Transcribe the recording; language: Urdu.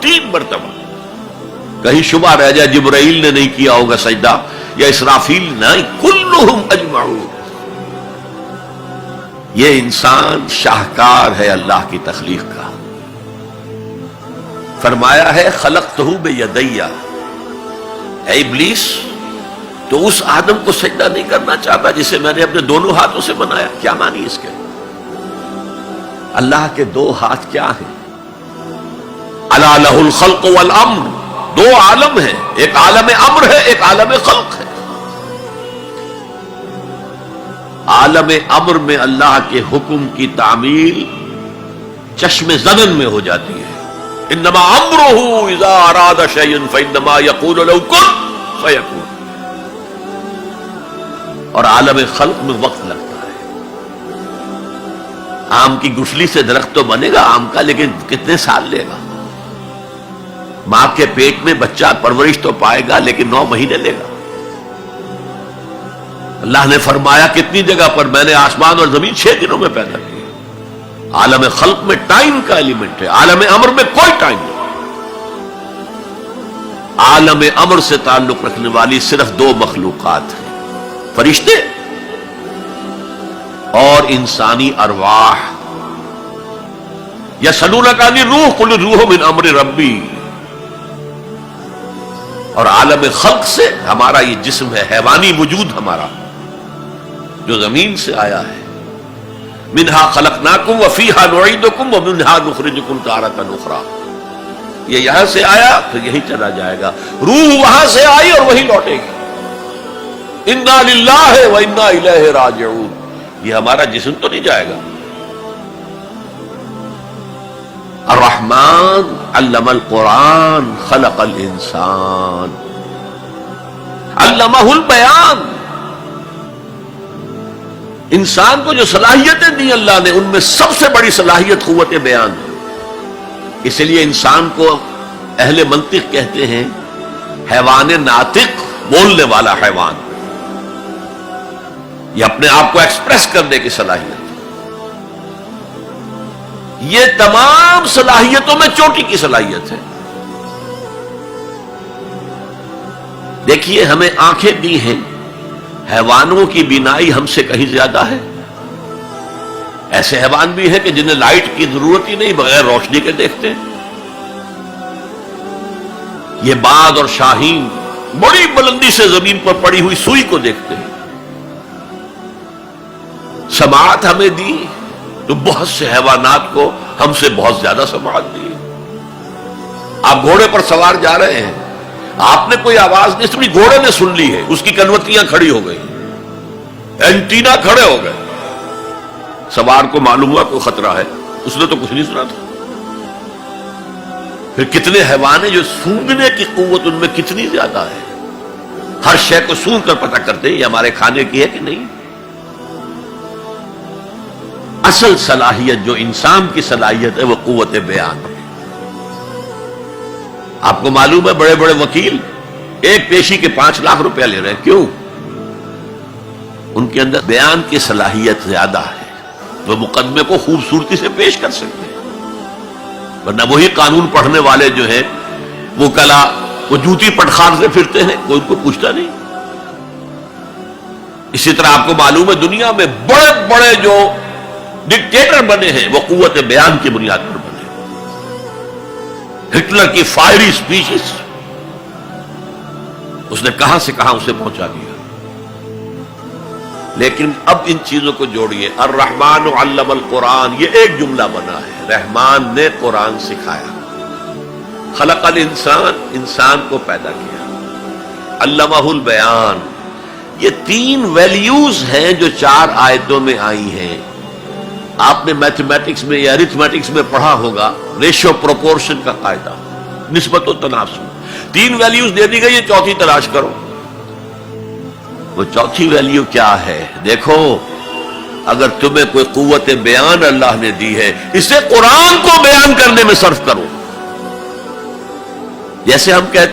3 مرتبہ. کہیں شبہ رہ جائے جبرائیل نے نہیں کیا ہوگا سجدہ یا اسرافیل نہیں، کلہم اجمعون. یہ انسان شاہکار ہے اللہ کی تخلیق کا. فرمایا ہے خلقتہ بیدی، اے ابلیس تو اس آدم کو سجدہ نہیں کرنا چاہتا جسے میں نے اپنے دونوں ہاتھوں سے بنایا. کیا معنی اس کے؟ اللہ کے 2 ہاتھ کیا ہیں؟ الا لہ الخلق والامر، 2 عالم ہیں، ایک عالم امر ہے، ایک عالم خلق ہے. عالم امر میں اللہ کے حکم کی تعمیل چشم زدن میں ہو جاتی ہے. انما امرہ اذا اراد شیئا فانما یقول له کن فیکون. اور عالم خلق میں وقت لگتا ہے. آم کی گٹھلی سے درخت تو بنے گا آم کا، لیکن کتنے سال لے گا. ماں کے پیٹ میں بچہ پرورش تو پائے گا لیکن 9 مہینے لے گا. اللہ نے فرمایا کتنی جگہ پر میں نے آسمان اور زمین 6 دنوں میں پیدا کی. عالم خلق میں ٹائم کا ایلیمنٹ ہے، عالم امر میں کوئی ٹائم نہیں. عالم امر سے تعلق رکھنے والی صرف 2 مخلوقات ہیں، فرشتے اور انسانی ارواح. یسألونک عن الروح قل الروح من امر ربی. اور عالم خلق سے ہمارا یہ جسم ہے، حیوانی وجود ہمارا جو زمین سے آیا ہے. منہا خلقناکم وفیہا نعیدکم ومنہا نخرجکم تارۃ اخری. یہ یہاں سے آیا پھر یہی چلا جائے گا. روح وہاں سے آئی اور وہی لوٹے گی. انا للہ وانا الیہ راجعون. یہ ہمارا جسم تو نہیں جائے گا. الرحمن علم القرآن خلق الانسان علمہ البیان. انسان کو جو صلاحیتیں دی اللہ نے ان میں سب سے بڑی صلاحیت قوت بیان ہے. اس لیے انسان کو اہل منطق کہتے ہیں حیوان ناطق، بولنے والا حیوان. یہ اپنے آپ کو ایکسپریس کرنے کی صلاحیت. یہ تمام صلاحیتوں میں چوٹی کی صلاحیت ہے. دیکھیے ہمیں آنکھیں دی ہیں، حیوانوں کی بینائی ہم سے کہیں زیادہ ہے. ایسے حیوان بھی ہیں کہ جنہیں لائٹ کی ضرورت ہی نہیں، بغیر روشنی کے دیکھتے ہیں. یہ باز اور شاہین بڑی بلندی سے زمین پر پڑی ہوئی سوئی کو دیکھتے ہیں. سماعت ہمیں دی تو بہت سے حیوانات کو ہم سے بہت زیادہ سماعت دی. آپ گھوڑے پر سوار جا رہے ہیں، آپ نے کوئی آواز نہیں سنی، گھوڑے نے سن لی ہے. اس کی کنوتیاں کھڑی ہو گئی، اینٹینا کھڑے ہو گئے. سوار کو معلوم ہوا کوئی خطرہ ہے، اس نے تو کچھ نہیں سنا تھا. پھر کتنے حیوان ہیں جو سونگنے کی قوت ان میں کتنی زیادہ ہے. ہر شے کو سونگ کر پتہ کرتے ہیں یہ ہمارے کھانے کی ہے کہ نہیں. اصل صلاحیت جو انسان کی صلاحیت ہے وہ قوت بیان ہے. آپ کو معلوم ہے بڑے بڑے وکیل ایک پیشی کے 5 لاکھ روپیہ لے رہے ہیں. کیوں؟ ان کے اندر بیان کی صلاحیت زیادہ ہے، وہ مقدمے کو خوبصورتی سے پیش کر سکتے ہیں. ورنہ وہی قانون پڑھنے والے جو ہیں وہ کلا وہ جوتی پٹخار سے پھرتے ہیں، کوئی ان کو پوچھتا نہیں. اسی طرح آپ کو معلوم ہے دنیا میں بڑے بڑے جو ڈکٹیٹر بنے ہیں وہ قوت بیان کی بنیاد پر بنے. ہٹلر کی فائری سپیچز اس نے کہاں سے کہاں اسے پہنچا دیا. لیکن اب ان چیزوں کو جوڑیے. الرحمن علم القرآن، یہ ایک جملہ بنا ہے. رحمان نے قرآن سکھایا. خلق الانسان، انسان کو پیدا کیا. علمہ البیان، یہ 3 ویلیوز ہیں جو 4 آیتوں میں آئی ہیں. آپ نے میتھمیٹکس میں یا ارتھمیٹکس میں پڑھا ہوگا ریشو پروپورشن کا قاعدہ، نسبت و تناسب. 3 ویلیوز دے دی گئی، یہ 4تھی تلاش کرو. وہ 4تھی ویلیو کیا ہے؟ دیکھو اگر تمہیں کوئی قوت بیان اللہ نے دی ہے، اسے قرآن کو بیان کرنے میں صرف کرو. جیسے ہم کہتے